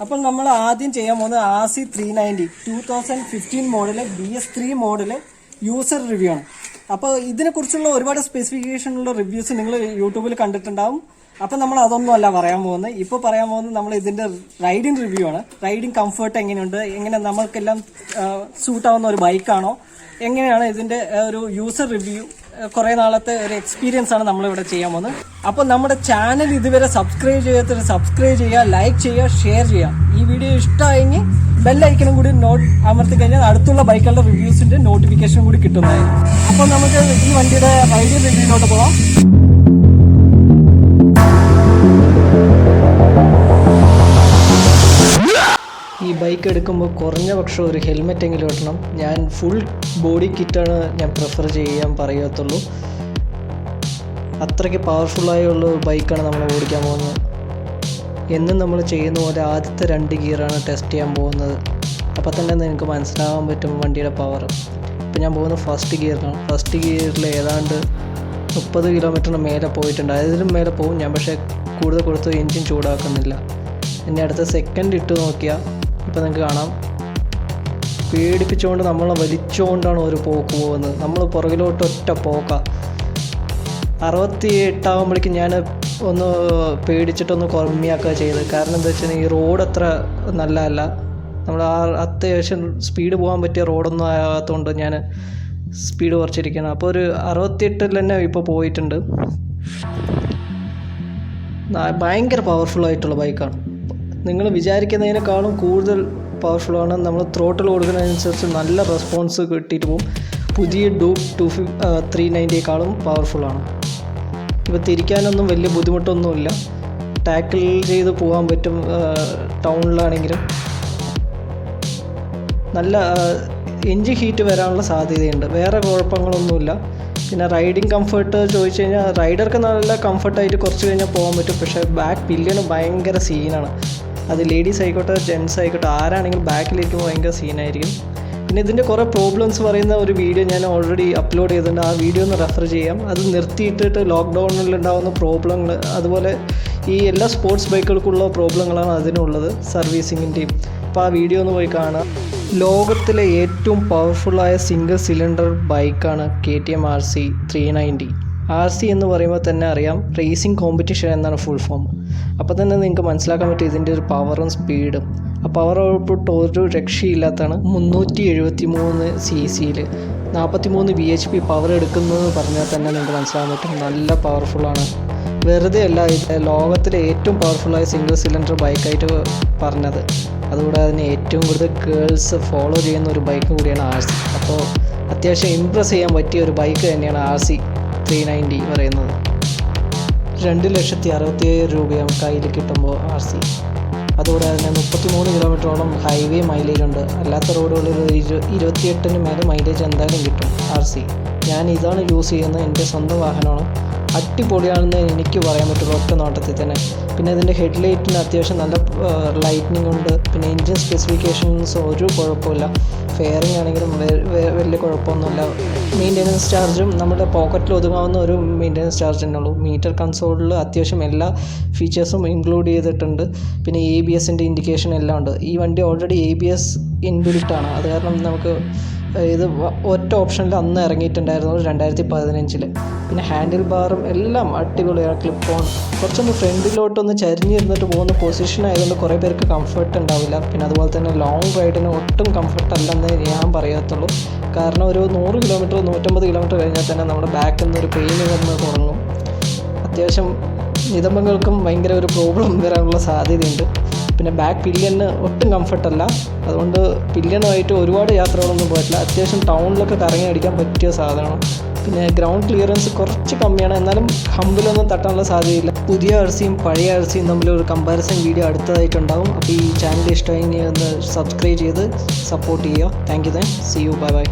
അപ്പോൾ നമ്മൾ ആദ്യം ചെയ്യാൻ പോകുന്നത് RC 390 2015 model BS3 model user review ആണ്. അപ്പോൾ ഇതിനെക്കുറിച്ചുള്ള ഒരുപാട് സ്പെസിഫിക്കേഷനുള്ള റിവ്യൂസ് നിങ്ങൾ യൂട്യൂബിൽ കണ്ടിട്ടുണ്ടാവും. അപ്പോൾ നമ്മൾ അതൊന്നും അല്ല പറയാൻ പോകുന്നത്. ഇപ്പോൾ പറയാൻ പോകുന്നത് നമ്മൾ ഇതിൻ്റെ റൈഡിങ് റിവ്യൂ ആണ്. റൈഡിങ് കംഫർട്ട് എങ്ങനെയുണ്ട്, എങ്ങനെ നമ്മൾക്കെല്ലാം സൂട്ടാവുന്ന ഒരു ബൈക്കാണോ, എങ്ങനെയാണ് ഇതിൻ്റെ ഒരു യൂസർ റിവ്യൂ, കുറേ നാളത്തെ ഒരു എക്സ്പീരിയൻസ് ആണ് നമ്മളിവിടെ ചെയ്യാൻ പോകുന്നത്. അപ്പോൾ നമ്മുടെ ചാനൽ ഇതുവരെ സബ്സ്ക്രൈബ് ചെയ്യാത്തവർ സബ്സ്ക്രൈബ് ചെയ്യുക, ലൈക്ക് ചെയ്യുക, ഷെയർ ചെയ്യുക. ഈ വീഡിയോ ഇഷ്ടമായെങ്കിൽ ബെല്ലൈക്കനും കൂടി അമർത്തി കഴിഞ്ഞാൽ അടുത്തുള്ള ബൈക്കുകളുടെ റിവ്യൂസിൻ്റെ നോട്ടിഫിക്കേഷൻ കൂടി കിട്ടുന്നതായിരിക്കും. അപ്പോൾ നമുക്ക് ഈ വണ്ടിയുടെ റൈഡിങ് റിവ്യൂയിലോട്ട് പോകാം. ഈ ബൈക്ക് എടുക്കുമ്പോൾ കുറഞ്ഞ പക്ഷം ഒരു ഹെൽമെറ്റ് എങ്കിലും ഇടണം. ഞാൻ ഫുൾ ബോഡി കിറ്റാണ് ഞാൻ പ്രിഫർ ചെയ്യാൻ പറയത്തുള്ളൂ. അത്രയ്ക്ക് പവർഫുള്ളായുള്ള ബൈക്കാണ് നമ്മൾ ഓടിക്കാൻ പോകുന്നത്. എന്നും നമ്മൾ ചെയ്യുന്ന പോലെ ആദ്യത്തെ 2 ഗിയറാണ് ടെസ്റ്റ് ചെയ്യാൻ പോകുന്നത്. അപ്പോൾ തന്നെ നിങ്ങൾക്ക് മനസ്സിലാകാൻ പറ്റും വണ്ടിയുടെ പവർ. ഇപ്പോൾ ഞാൻ പോകുന്നത് ഫസ്റ്റ് ഗിയറിലാണ്. ഫസ്റ്റ് ഗിയറിൽ ഏതാണ്ട് 30 കിലോമീറ്ററിന് മേലെ പോയിട്ടുണ്ട്. അതിലും മേലെ പോകും ഞാൻ, പക്ഷേ കൂടുതൽ കൊടുത്ത് എൻജിൻ ചൂടാക്കുന്നില്ല. ഇനി അടുത്ത സെക്കൻഡ് ഇട്ട് നോക്കിയാൽ ഇപ്പോൾ നിങ്ങൾക്ക് കാണാം, പേടിപ്പിച്ചുകൊണ്ട് നമ്മളെ വലിച്ചുകൊണ്ടാണ് ഒരു പോക്ക് പോകുന്നത്. നമ്മൾ പുറകിലോട്ട് ഒറ്റ പോക്കാണ്. 68 ആകുമ്പോഴേക്കും ഞാൻ ഒന്ന് പേടിച്ചിട്ടൊന്ന് കമ്മിയാക്കുക ചെയ്തത്. കാരണം എന്താ വെച്ചാൽ ഈ റോഡ് അത്ര നല്ലതല്ല. നമ്മൾ അത്യാവശ്യം സ്പീഡ് പോകാൻ പറ്റിയ റോഡൊന്നും ആകാത്തതുകൊണ്ട് ഞാൻ സ്പീഡ് കുറച്ചിരിക്കണം. അപ്പോൾ ഒരു 68 തന്നെ ഇപ്പോൾ പോയിട്ടുണ്ട്. ഭയങ്കര പവർഫുള്ളായിട്ടുള്ള ബൈക്കാണ്. നിങ്ങൾ വിചാരിക്കുന്നതിനേക്കാളും കൂടുതൽ പവർഫുള്ളാണ്. നമ്മൾ ത്രോട്ടിൽ കൊടുക്കുന്നതിനനുസരിച്ച് നല്ല റെസ്പോൺസ് കിട്ടിയിട്ട് പോകും. പുതിയ ഡൂക്ക് 390യേക്കാളും പവർഫുള്ളാണ്. ഇപ്പോൾ തിരിക്കാനൊന്നും വലിയ ബുദ്ധിമുട്ടൊന്നുമില്ല. ടാക്കിൾ ചെയ്ത് പോകാൻ പറ്റും. ടൗണിലാണെങ്കിലും നല്ല എൻജിൻ ഹീറ്റ് വരാനുള്ള സാധ്യതയുണ്ട്. വേറെ കുഴപ്പങ്ങളൊന്നുമില്ല. പിന്നെ റൈഡിങ് കംഫർട്ട് ചോദിച്ചു കഴിഞ്ഞാൽ റൈഡർക്ക് നല്ല കംഫർട്ടായിട്ട് കുറച്ച് കഴിഞ്ഞാൽ പോകാൻ പറ്റും. പക്ഷേ ബാക്ക് പില്ലിന് ഭയങ്കര സീനാണ്. അത് ലേഡീസ് ആയിക്കോട്ടെ ജെൻസ് ആയിക്കോട്ടെ ആരാണെങ്കിലും ബാക്കിലിരിക്കുമ്പോൾ ഭയങ്കര സീനായിരിക്കും. പിന്നെ ഇതിൻ്റെ കുറേ പ്രോബ്ലംസ് പറയുന്ന ഒരു വീഡിയോ ഞാൻ ഓൾറെഡി അപ്ലോഡ് ചെയ്തിട്ടുണ്ട്. ആ വീഡിയോ ഒന്ന് റെഫർ ചെയ്യാം. അത് നിർത്തിയിട്ടിട്ട് ലോക്ക്ഡൗണിൽ ഉണ്ടാകുന്ന പ്രോബ്ലങ്ങൾ, അതുപോലെ ഈ എല്ലാ സ്പോർട്സ് ബൈക്കുകൾക്കുള്ള പ്രോബ്ലങ്ങളാണ് അതിനുള്ളത്, സർവീസിങ്ങിൻ്റെയും. അപ്പോൾ ആ വീഡിയോ ഒന്ന് പോയി കാണാം. ലോകത്തിലെ ഏറ്റവും പവർഫുള്ളായ സിംഗിൾ സിലിണ്ടർ ബൈക്കാണ് KTM RC 390. RC എന്ന് പറയുമ്പോൾ തന്നെ അറിയാം, റേസിംഗ് കോമ്പറ്റീഷൻ എന്നാണ് ഫുൾ ഫോം. അപ്പോൾ തന്നെ നിങ്ങൾക്ക് മനസ്സിലാക്കാൻ പറ്റും ഇതിൻ്റെ ഒരു പവറും സ്പീഡും. ആ പവർ ഔട്ട്പുട്ട് ഒരു രക്ഷയില്ലാത്തതാണ്. 373 cc 43 bhp പവർ എടുക്കുന്നതെന്ന് പറഞ്ഞാൽ തന്നെ നിങ്ങൾക്ക് മനസ്സിലാക്കാൻ പറ്റും നല്ല പവർഫുള്ളാണ്. വെറുതെ അല്ല ഇത് ലോകത്തിലെ ഏറ്റവും പവർഫുള്ളായ സിംഗിൾ സിലിണ്ടർ ബൈക്കായിട്ട് പറഞ്ഞത്. അതുകൂടെ അതിന് ഏറ്റവും കൂടുതൽ ഗേൾസ് ഫോളോ ചെയ്യുന്ന ഒരു ബൈക്ക് കൂടിയാണ് RC. അപ്പോൾ അത്യാവശ്യം ഇമ്പ്രസ് ചെയ്യാൻ പറ്റിയ ഒരു ബൈക്ക് തന്നെയാണ് RC 390 പറയുന്നത്. 2,67,000 രൂപയാണ് കയ്യിൽ കിട്ടുമ്പോൾ RC. അതുകൂടെ അതിന് 33 കിലോമീറ്ററോളം ഹൈവേ മൈലേജ് ഉണ്ട്. അല്ലാത്ത റോഡുകളിൽ 28 മേലെ മൈലേജ് എന്തായാലും കിട്ടും RC. ഞാൻ ഇതാണ് യൂസ് ചെയ്യുന്നത്. എൻ്റെ സ്വന്തം വാഹനമാണ്. അടിപൊളിയാണെന്ന് എനിക്ക് പറയാൻ പറ്റുള്ളൂ ഒറ്റ നോട്ടത്തിൽ തന്നെ. പിന്നെ ഇതിൻ്റെ ഹെഡ്ലൈറ്റിന് അത്യാവശ്യം നല്ല ലൈറ്റ്നിങ് ഉണ്ട്. പിന്നെ എൻജിൻ സ്പെസിഫിക്കേഷൻസ് ഒരു കുഴപ്പമില്ല. ഫെയറിംഗ് ആണെങ്കിലും വലിയ കുഴപ്പമൊന്നുമില്ല. മെയിൻ്റെനൻസ് ചാർജും നമ്മുടെ പോക്കറ്റിൽ ഒതുങ്ങാവുന്ന ഒരു മെയിൻ്റെനൻസ് ചാർജ് തന്നെ ഉള്ളൂ. മീറ്റർ കൺസോളിൽ അത്യാവശ്യം എല്ലാ ഫീച്ചേഴ്സും ഇൻക്ലൂഡ് ചെയ്തിട്ടുണ്ട്. പിന്നെ ABSൻ്റെ ഇൻഡിക്കേഷൻ എല്ലാം ഉണ്ട്. ഈ വണ്ടി ഓൾറെഡി ABS ഇൻബിൽട്ടാണ്. അത് കാരണം നമുക്ക് ഇത് ഒറ്റ ഓപ്ഷനിൽ അന്ന് ഇറങ്ങിയിട്ടുണ്ടായിരുന്നു 2015. പിന്നെ ഹാൻഡിൽ ബാറും എല്ലാം അടിപൊളിയാണ്. ക്ലിപ്പ് ഓൺ കുറച്ചൊന്ന് ഫ്രണ്ടിലോട്ടൊന്ന് ചരിഞ്ഞിരുന്നിട്ട് പോകുന്ന പൊസിഷൻ ആയതുകൊണ്ട് കുറേ പേർക്ക് കംഫർട്ട് ഉണ്ടാവില്ല. പിന്നെ അതുപോലെ തന്നെ ലോങ് റൈഡിന് ഒട്ടും കംഫർട്ട് അല്ലെന്ന് ഞാൻ പറയത്തുള്ളൂ. കാരണം ഒരു 100 കിലോമീറ്റർ 150 കിലോമീറ്റർ കഴിഞ്ഞാൽ തന്നെ നമ്മുടെ ബാക്കിൽ നിന്ന് ഒരു പെയിൻ വന്ന് തുടങ്ങും. അത്യാവശ്യം നിതംബങ്ങൾക്കും ഭയങ്കര ഒരു പ്രോബ്ലം വരാനുള്ള സാധ്യതയുണ്ട്. പിന്നെ ബാക്ക് പില്ലിയന് ഒട്ടും കംഫർട്ടല്ല. അതുകൊണ്ട് പില്ലിയനുമായിട്ട് ഒരുപാട് യാത്രകളൊന്നും പോയിട്ടില്ല. അത്യാവശ്യം ടൗണിലൊക്കെ കറങ്ങി അടിക്കാൻ പറ്റിയ സാധനമാണ്. പിന്നെ ഗ്രൗണ്ട് ക്ലിയറൻസ് കുറച്ച് കമ്മിയാണ്. എന്നാലും ഹമ്പിലൊന്നും തട്ടാനുള്ള സാധ്യതയില്ല. പുതിയ RCയും പഴയ RCയും തമ്മിലൊരു കമ്പാരിസൺ വീഡിയോ അടുത്തതായിട്ടുണ്ടാകും. അപ്പോൾ ഈ ചാനൽ ഇഷ്ടമായി ഒന്ന് സബ്സ്ക്രൈബ് ചെയ്ത് സപ്പോർട്ട് ചെയ്യുക. Thank you. See you. Bye by.